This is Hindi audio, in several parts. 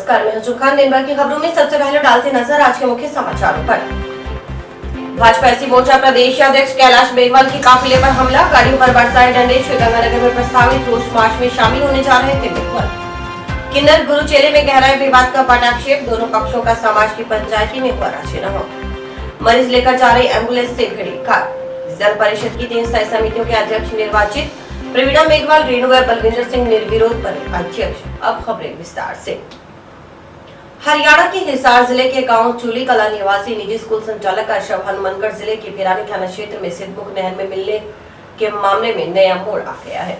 नमस्कार, मैं हजूर खान। दिन भर की खबरों में सबसे पहले डालते नजर आज के मुख्य समाचारों पर। भाजपा एससी मोर्चा प्रदेश अध्यक्ष कैलाश बेगवाल के काफिले पर हमला, गाड़ियों पर बरसाए डंडे। श्रीगंगानगर में प्रस्तावित रोष मार्च में शामिल होने जा रहे थे बेगवाल। किन्नर गुरुचेले में गहराए विवाद का पटाक्षेप, दोनों पक्षों का समाज की पंचायती में हुआ राजीनामा। मरीज लेकर जा रही एम्बुलेंस से भिड़ी कार। जिला परिषद की 3 स्थायी समितियों के अध्यक्ष निर्वाचित, प्रवीणा मेघवाल, रेणु व बलविंदर सिंह निर्विरोध बने अध्यक्ष। अब खबरें विस्तार से। हरियाणा के हिसार जिले के गांव चूली कला निवासी निजी स्कूल संचालक अरशद हनुमानगढ़ जिले के भिरानी थाना क्षेत्र में सिद्धमुख नहर में मिलने के मामले में नया मोड़ आ गया है।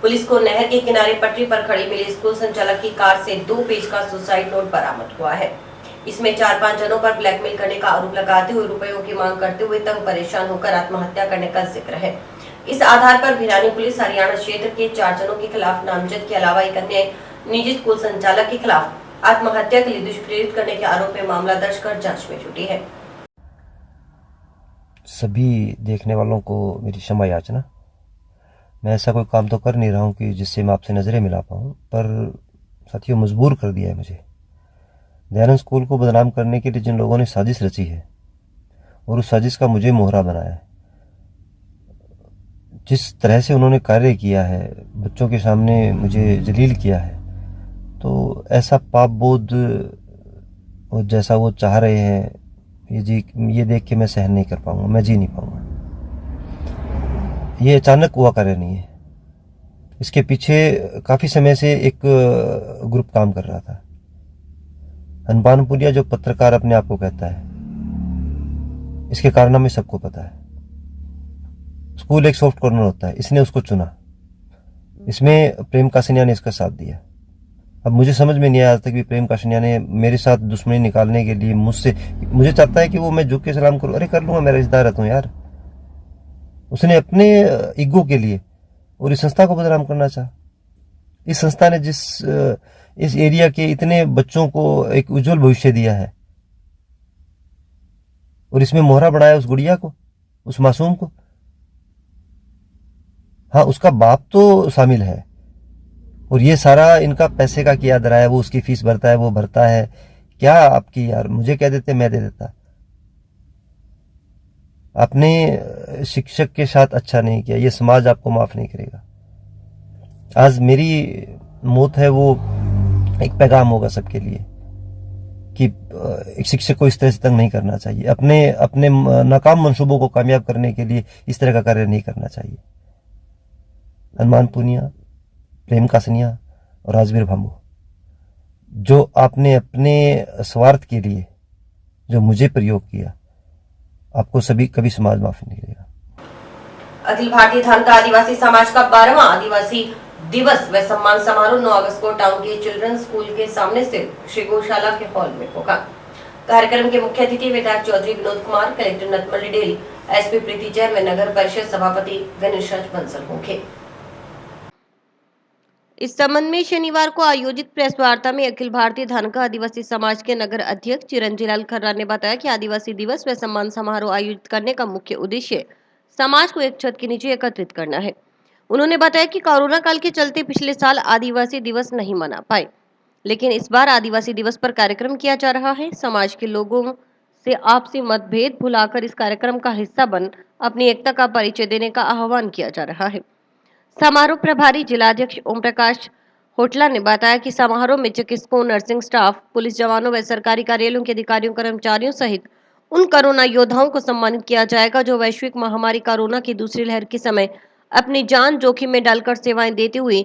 पुलिस को नहर के किनारे पटरी पर खड़ी मिली स्कूल संचालक की कार से 2 पेज का सुसाइड नोट बरामद हुआ है। इसमें 4-5 जनों पर ब्लैकमेल करने का आरोप लगाते हुए रुपयों की मांग करते हुए तंग परेशान होकर आत्महत्या करने का जिक्र है। इस आधार पर भिरानी पुलिस हरियाणा क्षेत्र के 4 जनों के खिलाफ नामजद के अलावा एक अन्य निजी स्कूल संचालक के खिलाफ आत्महत्या के लिए दुष्प्रेरित करने के आरोप में मामला दर्ज कर जांच में जुटी है। सभी देखने वालों को मेरी क्षमा याचना। मैं ऐसा कोई काम तो कर नहीं रहा हूँ कि जिससे मैं आपसे नजरें मिला पाऊँ, पर साथियों मजबूर कर दिया है मुझे। दयानंद स्कूल को बदनाम करने के लिए जिन लोगों ने साजिश रची है और उस साजिश का मुझे मोहरा बनाया है, जिस तरह से उन्होंने कार्य किया है, बच्चों के सामने मुझे जलील किया है, तो ऐसा पाप बोध और जैसा वो चाह रहे हैं ये देख के मैं सहन नहीं कर पाऊंगा, मैं जी नहीं पाऊंगा। ये अचानक हुआ कार्य नहीं है। इसके पीछे काफी समय से एक ग्रुप काम कर रहा था। हनुमानपुरिया जो पत्रकार अपने आप को कहता है, इसके कारनामे सबको पता है। स्कूल एक सॉफ्ट कॉर्नर होता है, इसने उसको चुना। इसमें प्रेम कासनिया ने इसका साथ दिया। अब मुझे समझ में नहीं आया आज तक भी प्रेम कासनिया ने मेरे साथ दुश्मनी निकालने के लिए मुझे चाहता है कि वो मैं झुक के सलाम करूं। अरे कर लूंगा, मेरा रिश्तेदार रहता हूं यार। उसने अपने ईगो के लिए और इस संस्था को बदनाम करना चाहा। इस संस्था ने इस एरिया के इतने बच्चों को एक उज्जवल भविष्य दिया है और इसमें मोहरा बढ़ाया उस गुड़िया को, उस मासूम को। हाँ, उसका बाप तो शामिल है और ये सारा इनका पैसे का किया धरा है। वो उसकी फीस भरता है, वो भरता है। क्या आपकी यार, मुझे कह देते मैं दे देता। आपने शिक्षक के साथ अच्छा नहीं किया, ये समाज आपको माफ नहीं करेगा। आज मेरी मौत है, वो एक पैगाम होगा सबके लिए कि एक शिक्षक को इस तरह से तंग नहीं करना चाहिए। अपने नाकाम मंसूबों को कामयाब करने के लिए इस तरह का कार्य नहीं करना चाहिए। हनुमानपुरिया, प्रेम कासनिया और राजवीर भामू, जो आपने अपने स्वार्थ के लिए जो मुझे प्रयोग किया, आपको सभी कभी समाज माफ नहीं करेगा। अखिल भारतीय धानका आदिवासी समाज का 12वां आदिवासी दिवस व सम्मान समारोह 9 अगस्त को टाउन के चिल्ड्रन स्कूल के सामने से श्री गौशाला के हॉल में होगा। कार्यक्रम के मुख्य अतिथि विधायक चौधरी विनोद कुमार, कलेक्टर नटमल डेल, एसपी प्रीति जैन व नगर परिषद सभापति गणेश बंसल होंगे। इस संबंध में शनिवार को आयोजित प्रेस वार्ता में अखिल भारतीय धानका आदिवासी समाज के नगर अध्यक्ष चिरंजीलाल खर्रा ने बताया कि आदिवासी दिवस व सम्मान समारोह आयोजित करने का मुख्य उद्देश्य समाज को एक छत के नीचे एकत्रित करना है। उन्होंने बताया कि कोरोना काल के चलते पिछले साल आदिवासी दिवस नहीं मना पाए, लेकिन इस बार आदिवासी दिवस पर कार्यक्रम किया जा रहा है। समाज के लोगों से आपसी मतभेद भुलाकर इस कार्यक्रम का हिस्सा बन अपनी एकता का परिचय देने का आह्वान किया जा रहा है। समारोह प्रभारी जिलाध्यक्ष ओम प्रकाश होटला ने बताया कि समारोह में चिकित्सकों, नर्सिंग स्टाफ, पुलिस जवानों व सरकारी कार्यालयों के अधिकारियों, कर्मचारियों सहित उन कोरोना योद्धाओं को सम्मानित किया जाएगा जो वैश्विक महामारी कोरोना की दूसरी लहर के समय अपनी जान जोखिम में डालकर सेवाएं देते हुए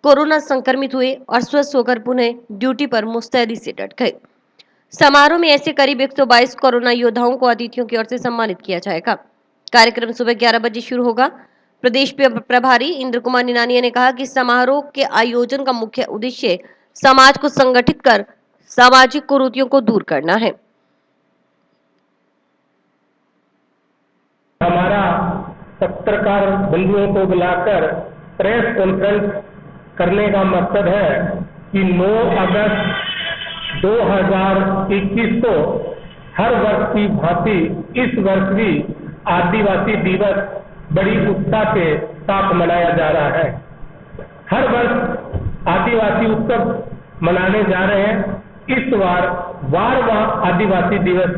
कोरोना संक्रमित हुए और स्वस्थ होकर पुनः ड्यूटी पर मुस्तैदी से डट गए। समारोह में ऐसे करीब 122 कोरोना योद्धाओं को अतिथियों की ओर से सम्मानित किया जाएगा। कार्यक्रम सुबह 11 बजे शुरू होगा। प्रदेश प्रभारी इंद्र कुमार निनानिया ने कहा कि समारोह के आयोजन का मुख्य उद्देश्य समाज को संगठित कर सामाजिक कुरीतियों को दूर करना है। हमारा पत्रकार बंधुओं को बुलाकर प्रेस कॉन्फ्रेंस करने का मकसद है कि 9 अगस्त 2021 को हर वर्ष की भांति इस वर्ष भी आदिवासी दिवस बड़ी उत्साह के साथ मनाया जा रहा है। हर वर्ष आदिवासी उत्सव मनाने जा रहे हैं। इस बार 12वां आदिवासी दिवस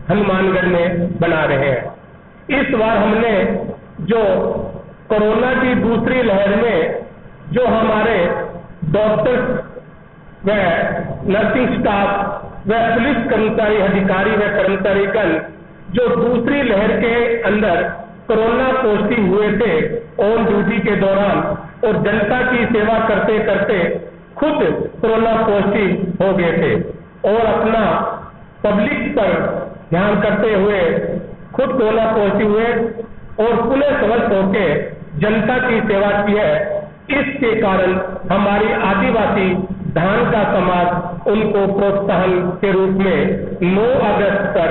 हनुमानगढ़ में बना रहे हैं। इस बार हमने जो कोरोना की दूसरी लहर में जो हमारे डॉक्टर्स व नर्सिंग स्टाफ व पुलिस कर्मचारी, अधिकारी व कर्मचारीगण जो दूसरी लहर के अंदर कोरोना पॉजिटिव हुए थे ऑन ड्यूटी के दौरान और जनता की सेवा करते करते खुद कोरोना पॉजिटिव हो गए थे और अपना पब्लिक पर ध्यान करते हुए खुद कोरोना पॉजिटिव हुए और पुनः स्वस्थ होकर जनता की सेवा की है। इसके कारण हमारी आदिवासी धान का समाज उनको प्रोत्साहन के रूप में 9 अगस्त पर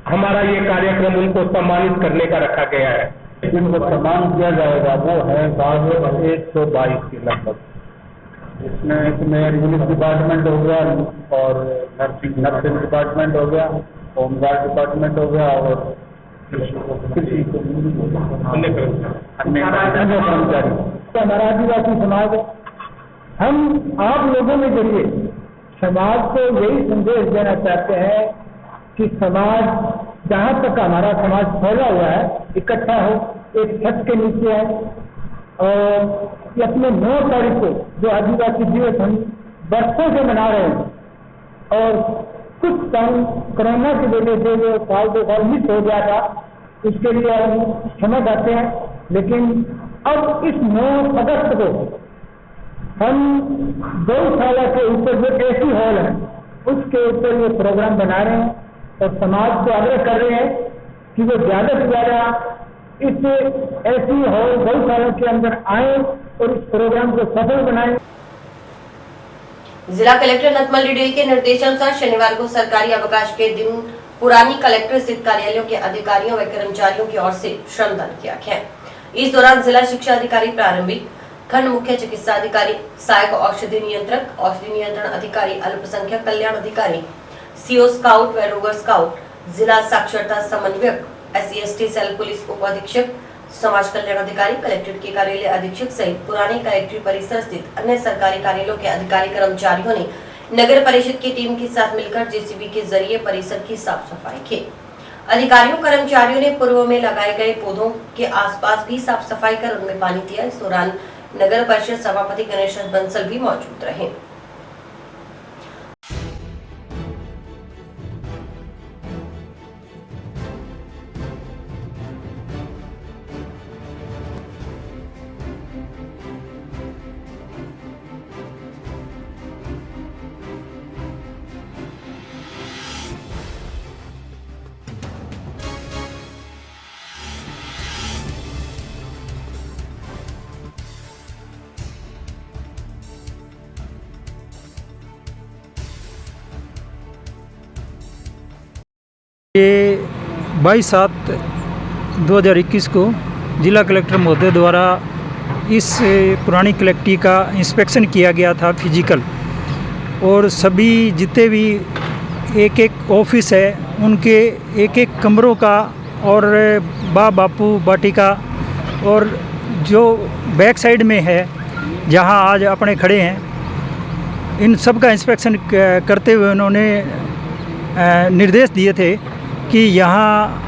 हमारा ये कार्यक्रम उनको सम्मानित करने का रखा गया है। जिनको सम्मान किया जाएगा वो है 122 के लगभग। इसमें पुलिस डिपार्टमेंट हो गया और नर्सिंग डिपार्टमेंट हो गया, होमगार्ड डिपार्टमेंट हो गया और कृषि अन्य कर्मचारी। तो हमारा आदिवासी समाज, हम आप लोगों के जरिए समाज को यही संदेश देना चाहते हैं कि समाज, जहाँ तक हमारा समाज फैला हुआ है, इकट्ठा हो, एक छत के नीचे है और अपने 9 तारीख को जो आदिवासी दिवस हम वर्षों से मना रहे हैं और कुछ टाइम कोरोना की वजह से जो साल 2 साल मिस हो गया था, उसके लिए हम क्षमा चाहते हैं। लेकिन अब इस 9 अगस्त को हम गौशाला के ऊपर जो एसी हॉल है उसके ऊपर ये प्रोग्राम बना रहे हैं और समाज को आग्रह कर रहे हैं कि वो ज्यादा से ज्यादा इस एसी हॉल गौशाला के अंदर आए और इस प्रोग्राम को सफल बनाएं। जिला कलेक्टर नथमल डिडेल के निर्देशानुसार शनिवार को सरकारी अवकाश के दिन पुरानी कलेक्टर स्थित कार्यालयों के अधिकारियों व कर्मचारियों की ओर से श्रमदान किया गया। इस दौरान जिला शिक्षा अधिकारी, प्रारंभिक खंड मुख्य चिकित्सा अधिकारी, सहायक औषधि नियंत्रक, औषधि नियंत्रण अधिकारी, अल्पसंख्यक कल्याण अधिकारी, सीओ स्काउट व रोवर स्काउट, जिला साक्षरता समन्वयक, SC/ST सेल पुलिस उप अधीक्षक, समाज कल्याण अधिकारी, कलेक्ट्रेट के कार्यालय अधीक्षक सहित पुराने कलेक्ट्रेट परिसर स्थित अन्य सरकारी कार्यालयों के अधिकारी कर्मचारियों ने नगर परिषद की टीम के साथ मिलकर JCB के जरिए परिसर की साफ सफाई की। अधिकारियों कर्मचारियों ने पूर्व में लगाए गए पौधों के आसपास भी साफ सफाई कर उनमें पानी दिया। इस दौरान नगर परिषद सभापति गणेश बंसल भी मौजूद रहे। ये 22/7/2021 को जिला कलेक्टर महोदय द्वारा इस पुरानी कलेक्ट्री का इंस्पेक्शन किया गया था फिजिकल, और सभी जितने भी एक ऑफिस है उनके एक कमरों का और बापू वाटिका और जो बैक साइड में है जहां आज अपने खड़े हैं, इन सब का इंस्पेक्शन करते हुए उन्होंने निर्देश दिए थे कि यहाँ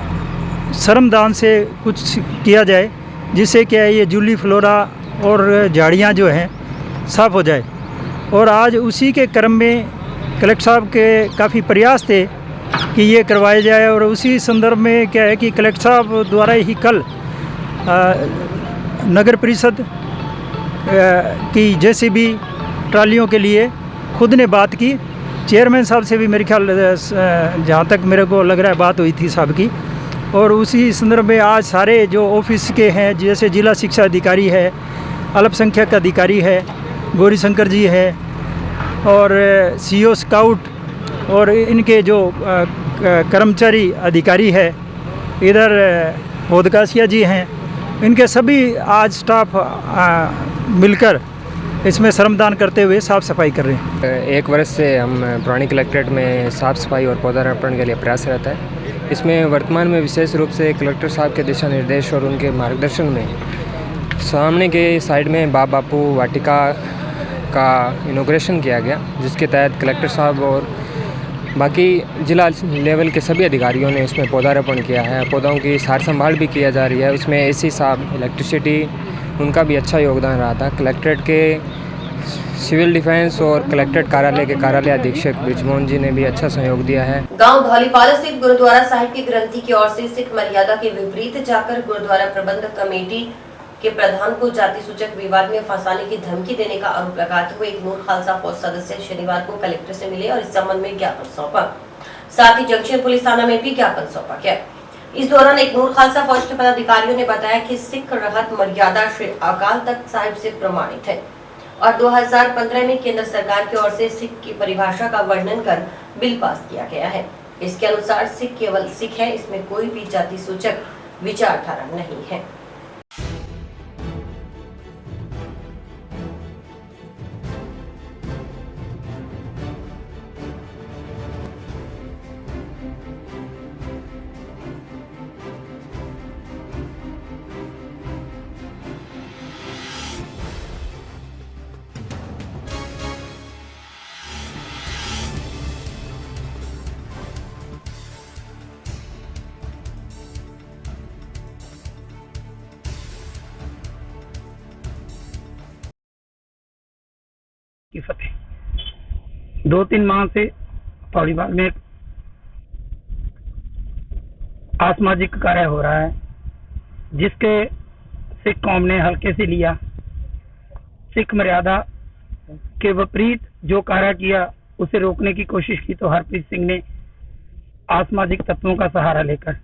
श्रमदान से कुछ किया जाए, जिससे क्या है ये जूली फ्लोरा और झाड़ियाँ जो हैं साफ़ हो जाए। और आज उसी के क्रम में कलेक्टर साहब के काफ़ी प्रयास थे कि ये करवाया जाए, और उसी संदर्भ में क्या है कि कलेक्टर साहब द्वारा ही कल नगर परिषद की JCB ट्रालियों के लिए खुद ने बात की। चेयरमैन साहब से भी मेरे ख्याल जहाँ तक मेरे को लग रहा है बात हुई थी साहब की, और उसी संदर्भ में आज सारे जो ऑफिस के हैं, जैसे जिला शिक्षा अधिकारी है, अल्पसंख्यक अधिकारी है, गौरी शंकर जी है, और CO स्काउट और इनके जो कर्मचारी अधिकारी है, इधर होदकासिया जी हैं, इनके सभी आज स्टाफ मिलकर इसमें श्रमदान करते हुए साफ़ सफाई कर रहे हैं। 1 वर्ष से हम पुरानी कलेक्ट्रेट में साफ़ सफाई और पौधारोपण के लिए प्रयास रहता है। इसमें वर्तमान में विशेष रूप से कलेक्टर साहब के दिशा निर्देश और उनके मार्गदर्शन में सामने के साइड में बापू वाटिका का इनॉग्रेशन किया गया, जिसके तहत कलेक्टर साहब और बाकी जिला लेवल के सभी अधिकारियों ने उसमें पौधारोपण किया है, पौधों की सार संभाल भी किया जा रही है। उसमें एसी साहब, इलेक्ट्रिसिटी, उनका भी अच्छा योगदान रहा था। कलेक्ट्रेट के सिविल डिफेंस और कलेक्ट्रेट कार्यालय के कार्यालय अधीक्षक ब्रिजमोहन जी ने भी अच्छा सहयोग दिया है। गांव धौलीपाला स्थित गुरुद्वारा साहिब की ग्रंथी की ओर से सिख मर्यादा के विपरीत जाकर गुरुद्वारा प्रबंधक कमेटी के प्रधान को जाति सूचक विवाद में फंसाने की धमकी देने का आरोप लगाते हुए एक नूर खालसा फौज सदस्य शनिवार को कलेक्टर से मिले और इस संबंध में ज्ञापन सौंपा। साथ ही जंक्शन पुलिस थाना में भी ज्ञापन सौंपा गया। इस दौरान एक नूर खालसा फौज के पदाधिकारियों ने बताया कि सिख रहत मर्यादा श्री अकाल तख्त साहिब से प्रमाणित है और 2015 में केंद्र सरकार की ओर से सिख की परिभाषा का वर्णन कर बिल पास किया गया है। इसके अनुसार सिख केवल सिख है, इसमें कोई भी जाति सूचक विचारधारा नहीं है। की फतेह। 2-3 माह से पौड़ीबाग में असामाजिक कार्य हो रहा है, जिसके सिख कौम ने हल्के से लिया। सिख मर्यादा के विपरीत जो कार्य किया उसे रोकने की कोशिश की तो हरप्रीत सिंह ने असामाजिक तत्वों का सहारा लेकर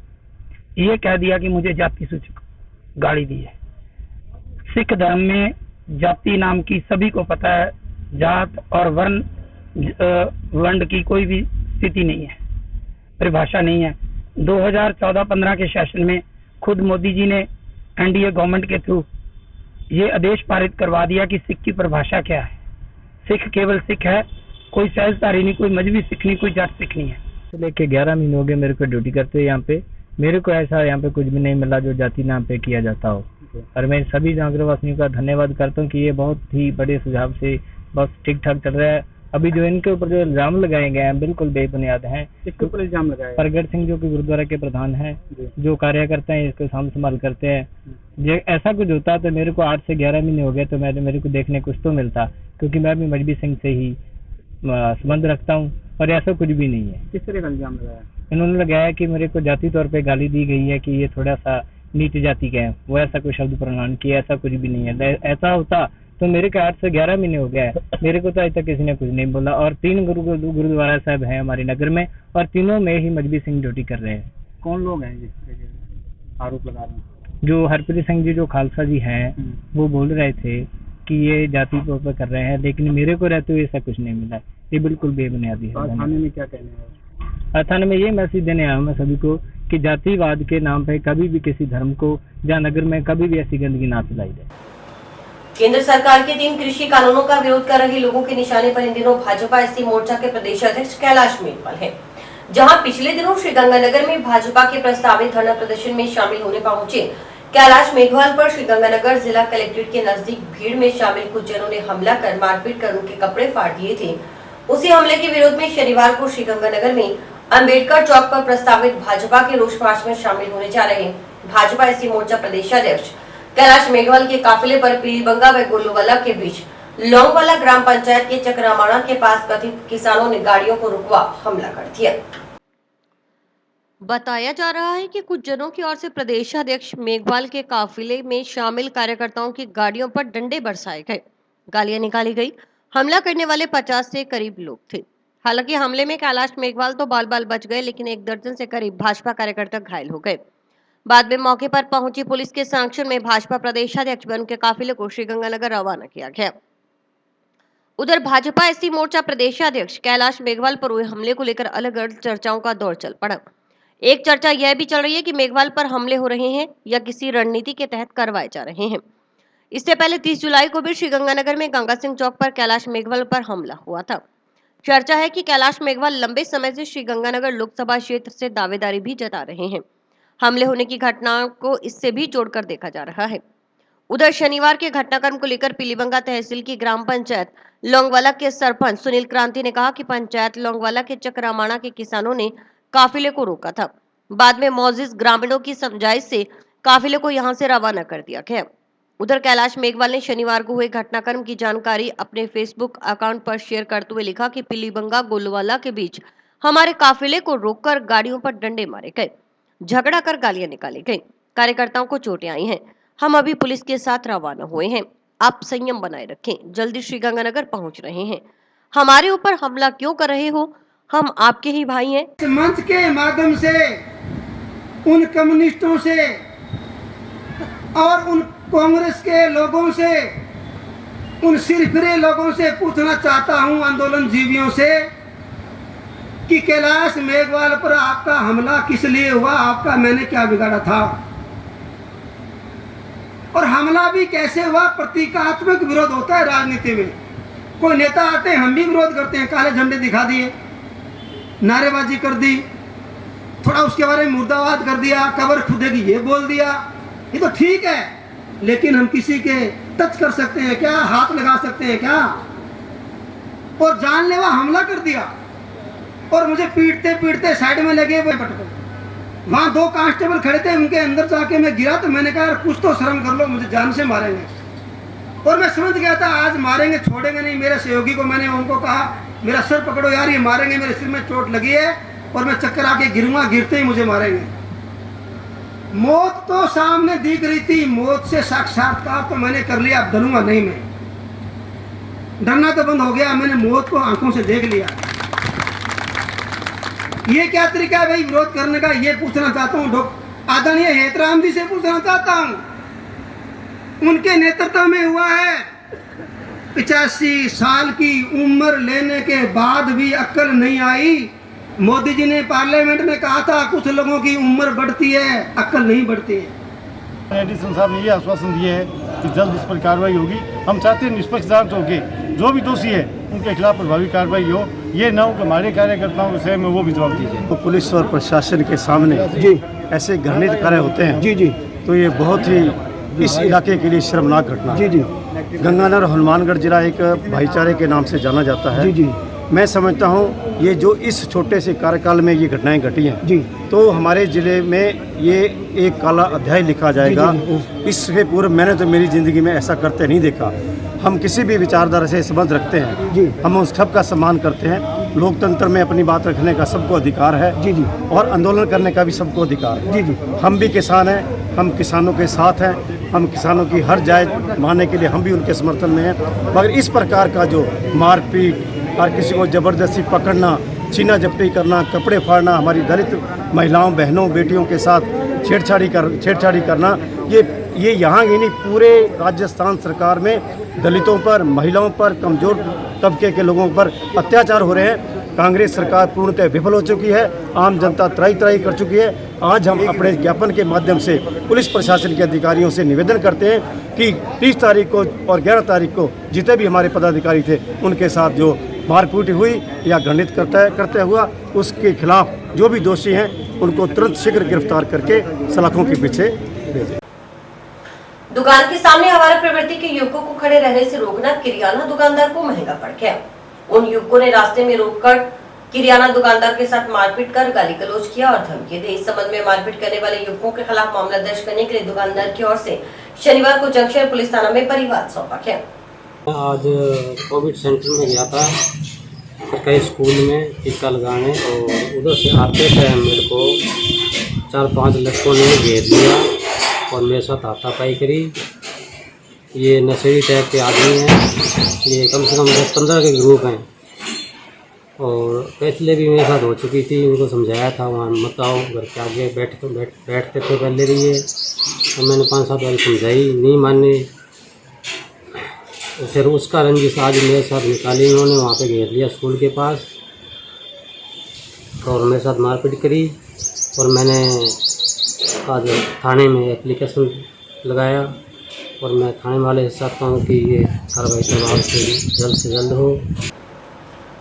ये कह दिया कि मुझे जाति सूचक गाली दी है। सिख धर्म में जाति नाम की सभी को पता है, जात और वर्ण की कोई भी स्थिति नहीं है, परिभाषा नहीं है। 2014-15 के सेशन में खुद मोदी जी ने एनडीए गवर्नमेंट के थ्रू ये आदेश पारित करवा दिया कि सिख की परिभाषा क्या है। सिख केवल सिख है, कोई सहजधारी नहीं, कोई मजहबी सिख नहीं, कोई जाट सिख नहीं है। लेके 11 महीने हो गए मेरे को ड्यूटी करते यहाँ पे। मेरे को ऐसा यहाँ पे कुछ भी नहीं मिला जो जाति नाम पे किया जाता हो। और मैं सभी नगरवासियों का धन्यवाद करता हूँ कि ये बहुत ही बड़े सुझाव से बस ठीक ठाक चल रहा है। अभी जो इनके ऊपर जो इल्जाम लगाए गए हैं बिल्कुल बेबुनियाद हैं। इसके ऊपर इल्जाम लगाया प्रगट सिंह जो कि गुरुद्वारा के प्रधान हैं, जो कार्य करते हैं इसको साम संभाल करते हैं, ये ऐसा कुछ होता तो मेरे को 8 से 11 महीने हो गए तो मेरे को देखने कुछ तो मिलता, क्योंकि मैं भी मजहबी सिंह से ही संबंध रखता हूँ और ऐसा कुछ भी नहीं है। किस तरह का इल्जाम लगाया? इन्होंने लगाया कि मेरे को जाति तौर पे गाली दी गई है कि ये थोड़ा सा नीच जाति का है, वो ऐसा कोई शब्द प्रणान किया, ऐसा कुछ भी नहीं है। ऐसा होता तो मेरे को 8 से 11 महीने हो गया है, मेरे को तो अभी तक किसी ने कुछ नहीं बोला। और 3 गुरुद्वारा साहब हैं हमारे नगर में और तीनों में ही मजहबी सिंह ड्यूटी कर रहे हैं। कौन लोग हैं जिस आरोप लगा रहे हैं? जो हरप्रीत सिंह जी जो खालसा जी हैं वो बोल रहे थे कि ये जाति तौर पर कर रहे हैं, लेकिन मेरे को रहते हुए ऐसा कुछ नहीं मिला। ये बिल्कुल बेबुनियादी है। थाने में क्या कहने हैं? थाने में ये मैसेज देने आया हूँ मैं सभी को कि जातिवाद के नाम पे कभी भी किसी धर्म को या नगर में कभी भी ऐसी गंदगी ना फैलाई जाए। केंद्र सरकार के 3 कृषि कानूनों का विरोध कर रहे लोगों के निशाने पर इन दिनों भाजपा एससी मोर्चा के प्रदेश अध्यक्ष कैलाश मेघवाल हैं, जहां पिछले दिनों श्रीगंगानगर में भाजपा के प्रस्तावित धरना प्रदर्शन में शामिल होने पहुंचे कैलाश मेघवाल पर श्रीगंगानगर जिला कलेक्ट्रेट के नजदीक भीड़ में शामिल कुछ जनों ने हमला कर मारपीट कर उनके कपड़े फाड़ दिए थे। उसी हमले के विरोध में शनिवार को श्रीगंगानगर में अंबेडकर चौक पर प्रस्तावित भाजपा के रोष मार्च में शामिल होने जा रहे भाजपा एससी मोर्चा प्रदेश अध्यक्ष कैलाश मेघवाल के काफिले पर पीलीबंगा व गोलूवाला के बीच लौंगवाला ग्राम पंचायत के चक्रामाणा के पास कथित किसानों ने गाड़ियों को रुकवा हमला कर दिया। बताया जा रहा है कि कुछ जनों की ओर से प्रदेशाध्यक्ष मेघवाल के काफिले में शामिल कार्यकर्ताओं की गाड़ियों पर डंडे बरसाए गए, गालियां निकाली गई। हमला करने वाले 50 से करीब लोग थे। हालांकि हमले में कैलाश मेघवाल तो बाल बाल बच गए, लेकिन 1 दर्जन से करीब भाजपा कार्यकर्ता घायल हो गए। बाद में मौके पर पहुंची पुलिस के संरक्षण में भाजपा प्रदेशाध्यक्ष व उनके काफिले को श्रीगंगानगर रवाना किया गया। उधर भाजपा एससी मोर्चा प्रदेशाध्यक्ष कैलाश मेघवाल पर हुए हमले को लेकर अलग अलग चर्चाओं का दौर चल पड़ा। एक चर्चा यह भी चल रही है कि मेघवाल पर हमले हो रहे हैं या किसी रणनीति के तहत करवाए जा रहे हैं। इससे पहले 30 जुलाई को भी श्रीगंगानगर में गंगा सिंह चौक पर कैलाश मेघवाल पर हमला हुआ था। चर्चा है कि कैलाश मेघवाल लंबे समय से श्रीगंगानगर लोकसभा क्षेत्र से दावेदारी भी जता रहे हैं। हमले होने की घटना को इससे भी जोड़कर देखा जा रहा है। उधर शनिवार के घटनाक्रम को लेकर पीलीबंगा तहसील की ग्राम पंचायत लौंगवाला के सरपंच सुनील क्रांति ने कहा कि पंचायत लौंगवाला के चकरामाणा के किसानों ने काफिले को रोका था। बाद में मौजूद ग्रामीणों की समझाइश से काफिले को यहां से रवाना कर दिया गया। उधर कैलाश मेघवाल ने शनिवार को हुए घटनाक्रम की जानकारी अपने फेसबुक अकाउंट पर शेयर करते हुए लिखा कि पीलीबंगा गोलवाला के बीच हमारे काफिले को रोककर गाड़ियों पर डंडे मारे गए, झगड़ा कर गालियां निकाली गई, कार्यकर्ताओं को चोटें आई हैं। हम अभी पुलिस के साथ रवाना हुए हैं। आप संयम बनाए रखें, जल्दी श्रीगंगानगर पहुंच रहे हैं। हमारे ऊपर हमला क्यों कर रहे हो? हम आपके ही भाई हैं। इस मंच के माध्यम से उन कम्युनिस्टों से और उन कांग्रेस के लोगों से, उन सिरफिरे लोगों से पूछना चाहता हूं, आंदोलन जीवियों से, कि कैलाश मेघवाल पर आपका हमला किस लिए हुआ? आपका मैंने क्या बिगाड़ा था? और हमला भी कैसे हुआ? प्रतीकात्मक विरोध होता है राजनीति में। कोई नेता आते हैं, हम भी विरोध करते हैं, काले झंडे दिखा दिए, नारेबाजी कर दी, थोड़ा उसके बारे में मुर्दाबाद कर दिया, कब्र खुदेगी ये बोल दिया, ये तो ठीक है, लेकिन हम किसी के टच कर सकते हैं क्या? हाथ लगा सकते हैं क्या? और जानलेवा हमला कर दिया और मुझे पीटते पीटते साइड में लगे हुए पटको। वहां 2 कांस्टेबल खड़े थे, उनके अंदर जाके मैं गिरा तो मैंने कहा यार कुछ तो शर्म कर लो, मुझे जान से मारेंगे। और मैं समझ गया था आज मारेंगे, छोड़ेंगे नहीं। मेरे सहयोगी को मैंने उनको कहा मेरा सर पकड़ो यार, ये मारेंगे, मेरे सिर में चोट लगी है और मैं चक्कर आके गिरूंगा, गिरते ही मुझे मारेंगे। मौत तो सामने दिख रही थी, मौत से साक्षात्कार तो मैंने कर लिया, अब डरूंगा नहीं मैं। डरना तो बंद हो गया, मैंने मौत को आंखों से देख लिया। ये क्या तरीका है भाई विरोध करने का? ये पूछना चाहता हूँ आदरणीय हेतराम जी से पूछना चाहता हूँ। उनके नेतृत्व में हुआ है, 85 साल की उम्र लेने के बाद भी अक्ल नहीं आई। मोदी जी ने पार्लियामेंट में कहा था कुछ लोगों की उम्र बढ़ती है, अक्ल नहीं बढ़ती है। एडिसन साहब ने ये आश्वासन दिए है कि जल्द इस पर कार्रवाई होगी। हम चाहते हैं निष्पक्ष जांच होगी, जो भी दोषी है उनके खिलाफ प्रभावी कार्रवाई हो, ये न हो कि हमारे कार्यकर्ताओं के सह में वो भी जवाब दीजिए। तो पुलिस और प्रशासन के सामने जी ऐसे घृणित कार्य होते हैं जी जी, तो ये बहुत ही इस इलाके के लिए शर्मनाक घटना जी जी। गंगानगर हनुमानगढ़ जिला एक भाईचारे के नाम से जाना जाता है जी जी। मैं समझता हूँ ये जो इस छोटे से कार्यकाल में ये घटनाएं घटी हैं जी, तो हमारे ज़िले में ये एक काला अध्याय लिखा जाएगा। इससे पूर्व मैंने तो मेरी ज़िंदगी में ऐसा करते नहीं देखा। हम किसी भी विचारधारा से संबंध रखते हैं जी, हम उस सब का सम्मान करते हैं। लोकतंत्र में अपनी बात रखने का सबको अधिकार है जी जी, और आंदोलन करने का भी सबको अधिकार है जी जी। हम भी किसान हैं, हम किसानों के साथ हैं, हम किसानों की हर जायज़ मानने के लिए हम भी उनके समर्थन में हैं। मगर इस प्रकार का जो मारपीट और किसी को ज़बरदस्ती पकड़ना, छीना झपटी करना, कपड़े फाड़ना, हमारी दलित महिलाओं, बहनों, बेटियों के साथ छेड़छाड़ी करना, ये यहाँ ही नहीं पूरे राजस्थान सरकार में दलितों पर, महिलाओं पर, कमज़ोर तबके के लोगों पर अत्याचार हो रहे हैं। कांग्रेस सरकार पूर्णतः विफल हो चुकी है, आम जनता त्राही कर चुकी है। आज हम अपने ज्ञापन के माध्यम से पुलिस प्रशासन के अधिकारियों से निवेदन करते हैं कि 30 तारीख को और 11 तारीख को जितने भी हमारे पदाधिकारी थे उनके साथ जो मारपीट हुई या घृणित करते हुआ, उसके खिलाफ जो भी दोषी हैं उनको तुरंत शीघ्र गिरफ्तार करके सलाखों के पीछे भेजें। दुकान के सामने आवारा प्रवृत्ति के युवकों को खड़े रहने से रोकना किराना दुकानदार को महंगा पड़ गया। उन युवकों ने रास्ते में रोककर किराना दुकानदार के साथ मारपीट कर गाली गलौज किया और धमकी दी। इस संबंध में मारपीट करने वाले युवकों के खिलाफ मामला दर्ज करने के लिए दुकानदार की ओर से शनिवार को जंक्शन पुलिस थाना में परिवाद सौंपा गया। आज कोविड सेंटर में गया था सरकारी स्कूल में टीका लगाने, और उधर से आते टाइम मेरे को 4-5 लड़कों ने घेर लिया और मेरे साथ हाथापाई करी। ये नशेड़ी टाइप के आदमी हैं, ये कम से कम 10-15 के ग्रुप हैं, और पहले भी मेरे साथ हो चुकी थी। उनको समझाया था वहाँ मत आओ, घर के आगे बैठते थे पहले भी ये, और मैंने 5-7 बार समझाई, नहीं माने। तो फिर उसका रंजिश आज मेरे साथ निकाली इन्होंने, वहाँ पे घेर लिया स्कूल के पास और मेरे साथ मारपीट करी। और मैंने आज थाने में एप्लीकेशन लगाया और मैं थाने वाले से चाहता हूँ कि ये कार्रवाई प्रभाव से जल्द हो।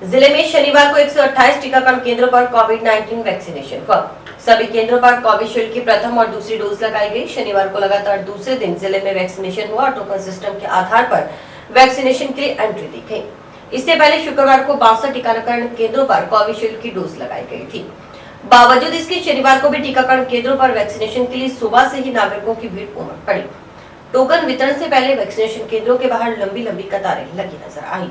जिले में शनिवार को 128 टीकाकरण केंद्रों पर कोविड-19 वैक्सीनेशन हुआ। सभी केंद्रों पर कोविशील्ड की प्रथम और दूसरी डोज लगाई गई। शनिवार को लगातार दूसरे दिन जिले में वैक्सीनेशन हुआ। टोकन सिस्टम के आधार पर वैक्सीनेशन के लिए एंट्री दी गई। इससे पहले शुक्रवार को 62 टीकाकरण केंद्रों पर कोविशील्ड की डोज लगाई गई थी। बावजूद इसके शनिवार को भी टीकाकरण केंद्रों पर वैक्सीनेशन के लिए सुबह से ही नागरिकों की भीड़ उमड़ पड़ी। टोकन वितरण से पहले वैक्सीनेशन केंद्रों के बाहर लंबी लंबी कतारें लगी नजर आई।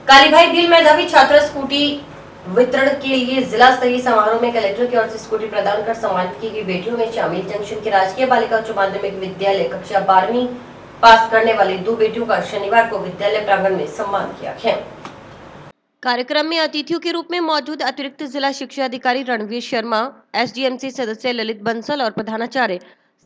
कालीभाई भील मेधावी छात्र स्कूटी वितरण के लिए जिला स्तरीय समारोह में कलेक्टर की ओर से स्कूटी प्रदान कर सम्मानित की गई। बेटियों में शामिल जंक्शन के राजकीय बालिका उच्च माध्यमिक विद्यालय कक्षा 12वीं पास करने वाली 2 बेटियों का शनिवार को विद्यालय प्रांगण में सम्मान किया गया। कार्यक्रम में अतिथियों के रूप में मौजूद अतिरिक्त जिला शिक्षा अधिकारी रणवीर शर्मा, एसडीएमसी सदस्य ललित बंसल और प्रधानाचार्य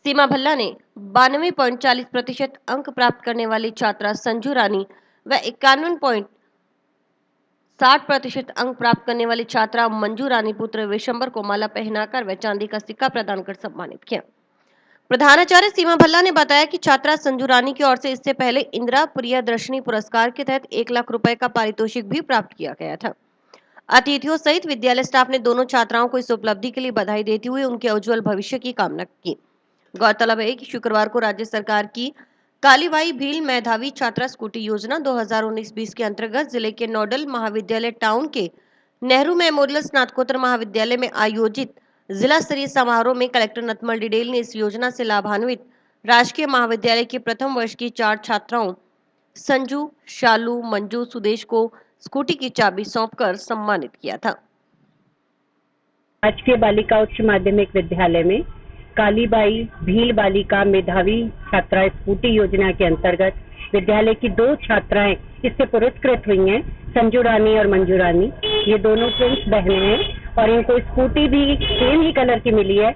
सीमा भल्ला ने 92.40% अंक प्राप्त करने वाली छात्रा संजू रानी व 51.60% अंक प्राप्त करने वाली छात्रा मंजू रानी पुत्र विशंबर को माला पहनाकर व चांदी का सिक्का प्रदान कर सम्मानित किया। प्रधानाचार्य सीमा भल्ला ने बताया कि छात्रा संजू रानी की ओर से इससे पहले इंदिरा प्रियदर्शनी पुरस्कार के तहत 1 लाख रुपए का पारितोषिक भी प्राप्त किया गया था। अतिथियों सहित विद्यालय स्टाफ ने दोनों छात्राओं को इस उपलब्धि के लिए बधाई देते हुए उनके उज्जवल भविष्य की कामना की। गौरतलब है कि शुक्रवार को राज्य सरकार की कालीबाई भील मेधावी छात्रा स्कूटी योजना 2019-20 के अंतर्गत जिले के नोडल महाविद्यालय टाउन के नेहरू मेमोरियल स्नातकोत्तर महाविद्यालय में आयोजित जिला स्तरीय समारोह में कलेक्टर नतमल डिडेल ने इस योजना से लाभान्वित राजकीय महाविद्यालय की प्रथम वर्ष की 4 छात्राओं संजू, शालू, मंजू, सुदेश को स्कूटी की चाबी सौंपकर सम्मानित किया था। राजकीय बालिका उच्च माध्यमिक विद्यालय में कालीबाई भील बालिका मेधावी छात्रा स्कूटी योजना के अंतर्गत विद्यालय की 2 छात्राएं इससे पुरस्कृत हुई हैं, संजू रानी और मंजू रानी। ये दोनों ट्विंस बहनें हैं और इनको स्कूटी भी सेम ही कलर की मिली है।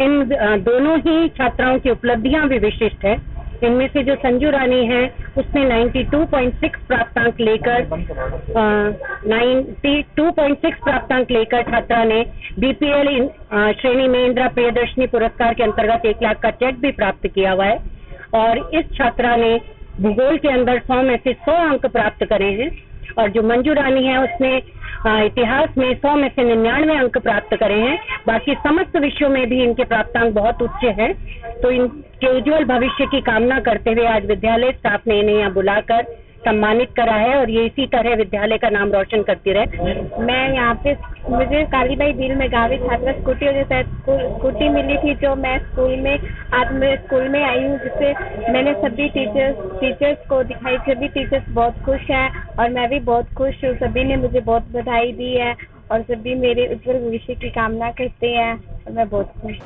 इन दोनों ही छात्राओं की उपलब्धियां भी विशिष्ट है। इनमें से जो संजू रानी है उसने 92.6 प्राप्तांक लेकर छात्रा ने बीपीएल श्रेणी में इंदिरा प्रियदर्शनी पुरस्कार के अंतर्गत 1 लाख का चेक भी प्राप्त किया हुआ है। और इस छात्रा ने भूगोल के अंदर 100 में से 100 अंक प्राप्त करे हैं। और जो मंजू रानी है उसने इतिहास में 100 में से 99 अंक प्राप्त करे हैं। बाकी समस्त विषयों में भी इनके प्राप्तांक बहुत उच्च हैं। तो इनके उज्जवल भविष्य की कामना करते हुए आज विद्यालय स्टाफ ने इन्हें यहाँ बुलाकर सम्मानित करा है और ये इसी तरह विद्यालय का नाम रोशन करती रहे। मैं यहाँ पे मुझे कालीबाई भील मेधावी छात्रा स्कूटी के तहत स्कूटी मिली थी, जो मैं आज मैं स्कूल में आई हूँ, जिससे मैंने सभी टीचर्स को दिखाई। सभी टीचर्स बहुत खुश हैं और मैं भी बहुत खुश हूँ। सभी ने मुझे बहुत बधाई दी है और सभी मेरे उज्जवल भविष्य की कामना करते हैं और मैं बहुत खुश।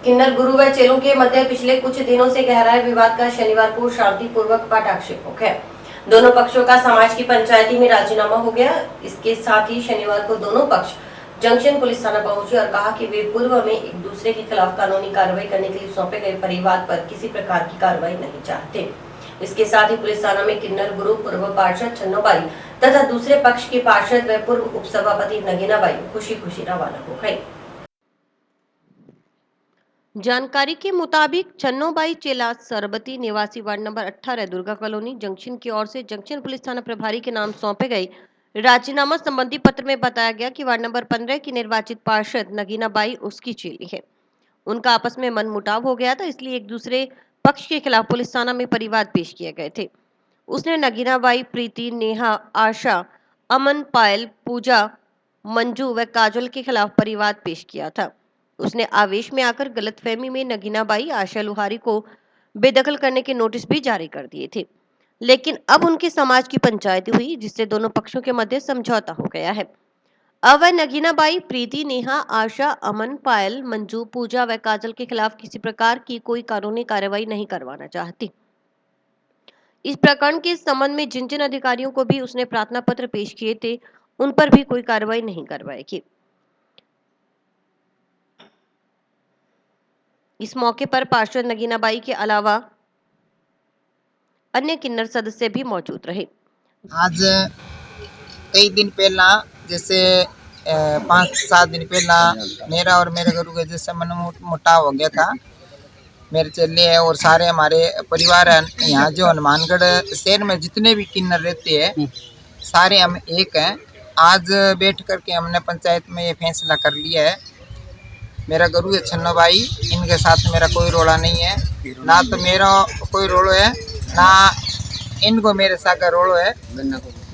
किन्नर गुरु व चेलों के मध्य पिछले कुछ दिनों से गहरा विवाद का शनिवार को शांतिपूर्वक पाटाक्षेप हो गया। दोनों पक्षों का समाज की पंचायती में राजीनामा हो गया। इसके साथ ही शनिवार को दोनों पक्ष जंक्शन पुलिस थाना पहुंचे और कहा कि वे पूर्व में एक दूसरे के खिलाफ कानूनी कार्रवाई करने के लिए सौंपे गए परिवाद पर किसी प्रकार की कार्रवाई नहीं चाहते। इसके साथ ही पुलिस थाना में किन्नर गुरु पूर्व पार्षद छन्नोबाई तथा दूसरे पक्ष के पार्षद व पूर्व उपसभापति नगीनाबाई खुशी खुशी रवाना हो गए। जानकारी के मुताबिक छन्नोबाई चेला सरबती निवासी ward number 18 Durga colony junction की ओर से जंक्शन पुलिस थाना प्रभारी के नाम सौंपे गए राजीनामा संबंधी पत्र में बताया गया कि वार्ड नंबर 15 की निर्वाचित पार्षद नगीनाबाई उसकी चेली है। उनका आपस में मनमुटाव हो गया था, इसलिए एक दूसरे पक्ष के खिलाफ पुलिस थाना में परिवाद पेश किए गए थे। उसने नगीनाबाई, प्रीति, नेहा, आशा, अमन, पायल, पूजा, मंजू व काजल के खिलाफ परिवाद पेश किया था। उसने आवेश में आकर गलतफहमी में नगीनाबाई, आशा लुहारी को बेदखल करने के नोटिस भी जारी कर दिए थे। लेकिन अब उनके समाज की पंचायत हुई, जिससे दोनों पक्षों के मध्य समझौता हो गया है। अब वह नगीनाबाई, प्रीति, नेहा, आशा, अमन, पायल, मंजू, पूजा व काजल के खिलाफ किसी प्रकार की कोई कानूनी कार्रवाई नहीं करवाना चाहती। इस प्रकरण के संबंध में जिन जिन अधिकारियों को भी उसने प्रार्थना पत्र पेश किए थे उन पर भी कोई कार्रवाई नहीं करवाएगी। इस मौके पर पार्षद नगीनाबाई के अलावा अन्य किन्नर सदस्य भी मौजूद रहे। आज कई दिन पहला जैसे 5-7 दिन पहला मेरा और मेरे गुरु का जैसे मन मुटाव हो गया था। मेरे चेले है और सारे हमारे परिवार है यहाँ जो हनुमानगढ़ शहर में जितने भी किन्नर रहते हैं सारे हम एक हैं। आज बैठ करके हमने पंचायत में ये फैसला कर लिया है। मेरा गुरु है छन्नो भाई, इनके साथ मेरा कोई रोड़ा नहीं है, ना तो मेरा कोई रोड़ो है ना इनको मेरे साथ का रोड़ो है।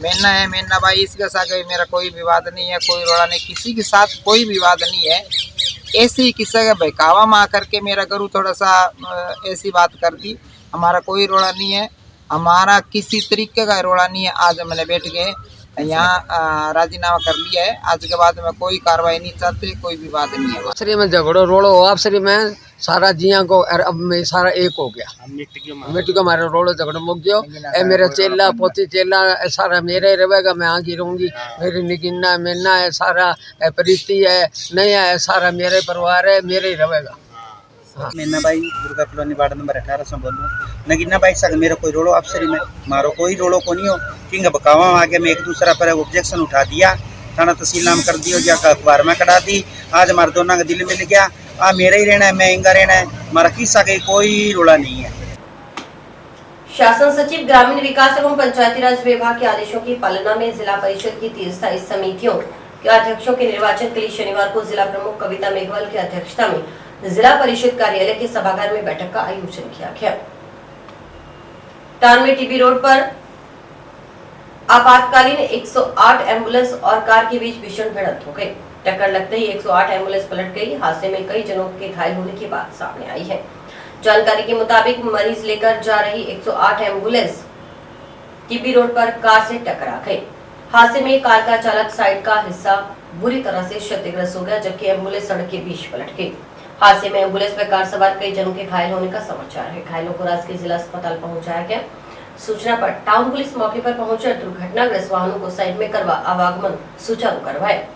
मैना है मैना भाई, इसके साथ मेरा कोई विवाद नहीं है, कोई रोड़ा नहीं, किसी के साथ कोई विवाद नहीं है। ऐसे ही किसी का बहकावा में आकर के मेरा गुरु थोड़ा सा ऐसी बात कर दी। हमारा कोई रोड़ा नहीं है, हमारा किसी तरीके का रोड़ा नहीं है। आज हमने बैठ गए यहाँ राजीनामा कर लिया है। आज के बाद में कोई कार्रवाई नहीं चाहते, कोई विवाद नहीं है। आपसरी में झगड़ो रोड़ो आपसरी में सारा जिया को अब में सारा एक हो गया। मिट्टी को हमारा रोड़ो झगड़ो मुक गयो। ए मेरा चेला पोती चेला सारा मेरे रहेगा, मैं आगे रहूंगी। मेरी निगिना मेना है, सारा प्रीति है, नया है, सारा मेरे परिवार है, मेरे ही रहेगा। मैना भाई दुर्गा कॉलोनी वार्ड नंबर 18 से बोलूँ। नगीना भाई सग मेरा कोई रोड़ो आपसरी में मारो कोई रोड़ो को नहीं हो। किंग बकावा आगे में एक दूसरा पर ऑब्जेक्शन उठा दिया, थाना तहसील नाम कर दियो, जाकर अखबार में कटा दी। आज हमारे दोनों का दिल मिल गया, मेरा ही रहना है, मैं इंगा रहना है, हमारा किसा का कोई रोड़ा नहीं है। शासन सचिव ग्रामीण विकास एवं पंचायती राज विभाग के आदेशों की पालना में जिला परिषद की 3 स्थायी समितियों के अध्यक्षों के निर्वाचन के लिए शनिवार को जिला प्रमुख कविता मेघवाल की अध्यक्षता में जिला परिषद कार्यालय के सभागार में बैठक का आयोजन किया गया। टान में टीबी रोड पर आपातकालीन 108 एम्बुलेंस और कार के बीच भीषण भिड़ंत हो गई। टक्कर लगते ही 108 एम्बुलेंस पलट गई। हादसे में कई जनों के घायल होने की बात सामने आई है। जानकारी के मुताबिक मरीज लेकर जा रही 108 एम्बुलेंस टीबी रोड पर कार से टकरा गई। हादसे में कार का चालक साइड का हिस्सा बुरी तरह से क्षतिग्रस्त हो गया, जबकि एम्बुलेंस सड़क के बीच पलट गई। हादसे में एम्बुलेंस में कार सवार कई जनों के घायल होने का समाचार है। घायलों को राजकीय जिला अस्पताल पहुंचाया गया। सूचना पर टाउन पुलिस मौके पर पहुंचकर दुर्घटनाग्रस्त वाहनों को साइड में करवा आवागमन सुचारू करवाए।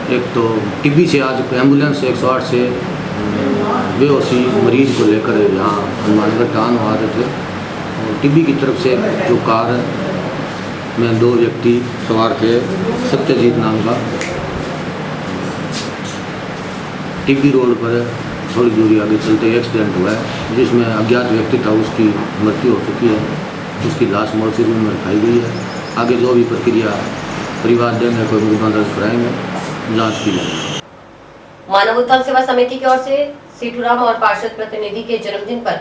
एक तो टीबी से आज एम्बुलेंस 108 से बेहोशी मरीज को लेकर यहाँ हनुमानगढ़ टाउन आ रहे थे। और टीबी की तरफ से जो कार में 2 व्यक्ति सवार थे, सत्यजीत नाम का, टीबी रोड पर थोड़ी दूरी आगे चलते एक्सीडेंट हुआ है, जिसमें अज्ञात व्यक्ति था, उसकी मृत्यु हो चुकी है। उसकी लाश मोर्चरी में रखाई गई है। आगे जो भी प्रक्रिया परिवार देने को मुकदमा दर्ज कराएंगे, जांच की जाएगी। मानव उत्थान सेवा समिति की ओर से सीठूराम और पार्षद प्रतिनिधि के जन्मदिन पर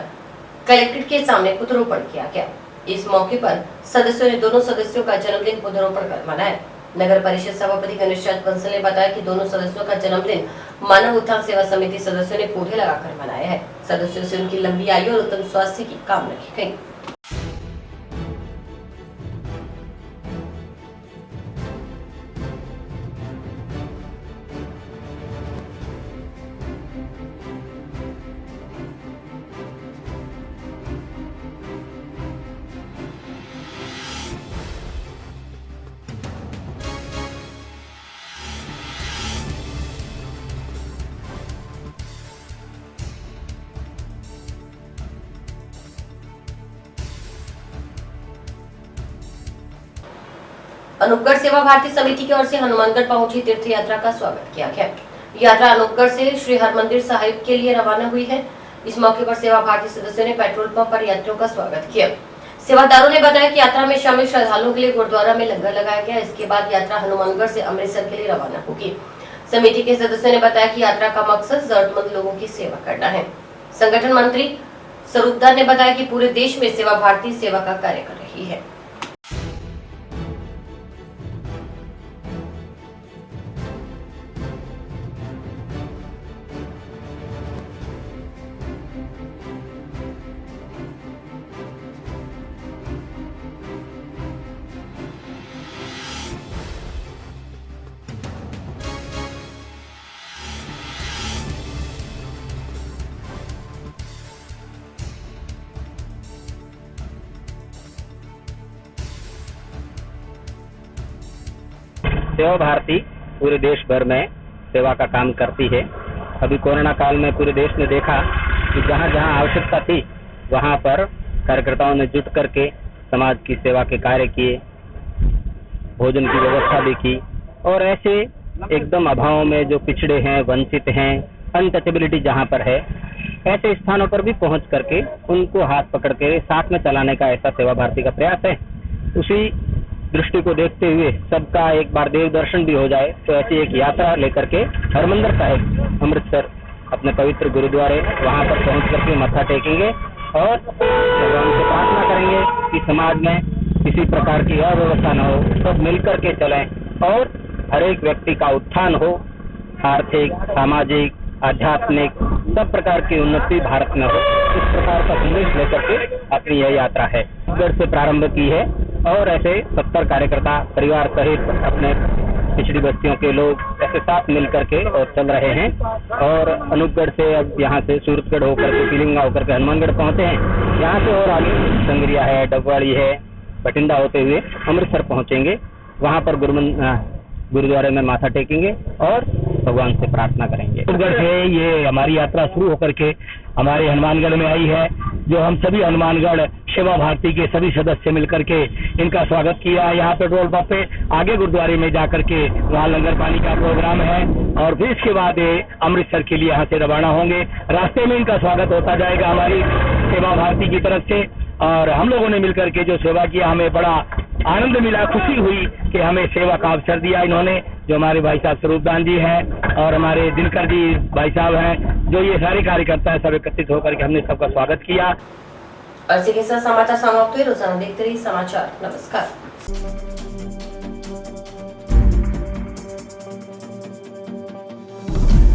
कलेक्ट्रेट के सामने पौधरोपण किया गया। इस मौके पर सदस्यों ने दोनों सदस्यों का जन्मदिन पौधरोपण कर मनाया। नगर परिषद सभापति गणेश चंद बंसल ने बताया कि दोनों सदस्यों का जन्मदिन मानव उत्थान सेवा समिति सदस्यों ने पौधे लगाकर मनाया है। सदस्यों से उनकी लंबी आयु और उत्तम स्वास्थ्य की कामना की गई। अनूपगढ़ सेवा भारती समिति की ओर से हनुमानगढ़ पहुंची तीर्थ यात्रा का स्वागत किया गया। यात्रा अनूपगढ़ से श्री हरमंदिर साहिब के लिए रवाना हुई है। इस मौके पर सेवा भारती सदस्यों ने पेट्रोल पंप पर यात्रियों का स्वागत किया। सेवादारों ने बताया कि यात्रा में शामिल श्रद्धालुओं के लिए गुरुद्वारा में लंगर लगाया गया। इसके बाद यात्रा हनुमानगढ़ से अमृतसर के लिए रवाना होगी। समिति के सदस्यों ने बताया कि यात्रा का मकसद जरूरतमंद लोगों की सेवा करना है। संगठन मंत्री स्वरूपदास ने बताया कि पूरे देश में सेवा भारती सेवा का कार्य कर रही है। सेवा भारती पूरे देश भर में सेवा का काम करती है। अभी कोरोना काल में पूरे देश ने देखा कि जहाँ जहाँ आवश्यकता थी वहाँ पर कार्यकर्ताओं ने जुट करके समाज की सेवा के कार्य किए, भोजन की व्यवस्था भी की और ऐसे एकदम अभाव में जो पिछड़े हैं, वंचित हैं, अनटचेबिलिटी जहाँ पर है, ऐसे स्थानों पर भी पहुँच करके उनको हाथ पकड़ के साथ में चलाने का ऐसा सेवा भारती का प्रयास है। उसी दृष्टि को देखते हुए सबका एक बार देव दर्शन भी हो जाए, तो ऐसी एक यात्रा लेकर के हरमंदिर साहिब अमृतसर अपने पवित्र गुरुद्वारे वहां पर पहुंच करके मत्था टेकेंगे और भगवान से प्रार्थना करेंगे कि समाज में किसी प्रकार की अव्यवस्था न हो, सब मिलकर के चलें और हर एक व्यक्ति का उत्थान हो, आर्थिक, सामाजिक, आध्यात्मिक सब प्रकार की उन्नति भारत में हो। इस प्रकार का संदेश लेकर के अपनी यह यात्रा है अनूपगढ़ से प्रारंभ की है और ऐसे 70 कार्यकर्ता परिवार सहित अपने पिछड़ी बस्तियों के लोग ऐसे साथ मिल करके और चल रहे हैं और अनूपगढ़ से अब यहाँ से सूरतगढ़ होकर के तिलिंगा होकर के हनुमानगढ़ पहुंचे हैं। यहाँ से और आगे संगरिया है, डबवाड़ी है, बठिंडा होते हुए अमृतसर पहुंचेंगे। वहाँ पर गुरुद्वारे में माथा टेकेंगे और भगवान से प्रार्थना करेंगे। अनूपगढ़ से ये हमारी यात्रा शुरू होकर के हमारे हनुमानगढ़ में आई है, जो हम सभी हनुमानगढ़ सेवा भारती के सभी सदस्य मिलकर के इनका स्वागत किया। यहाँ पेट्रोल पंप पे आगे गुरुद्वारे में जाकर के वहाँ लंगर पानी का प्रोग्राम है और फिर इसके बाद अमृतसर के लिए यहाँ से रवाना होंगे। रास्ते में इनका स्वागत होता जाएगा हमारी सेवा भारती की तरफ से और हम लोगों ने मिलकर के जो सेवा किया हमें बड़ा आनंद मिला, खुशी हुई कि हमें सेवा का अवसर दिया इन्होंने, जो हमारे भाई साहब स्वरूपदास जी हैं और हमारे दिनकर जी भाई साहब हैं, जो ये सारे कार्यकर्ता है, सब एकत्रित होकर के हमने सबका स्वागत किया। और इसी के साथ समाचार समाप्त हुए। रोजाना देखते रहिए समाचार। नमस्कार।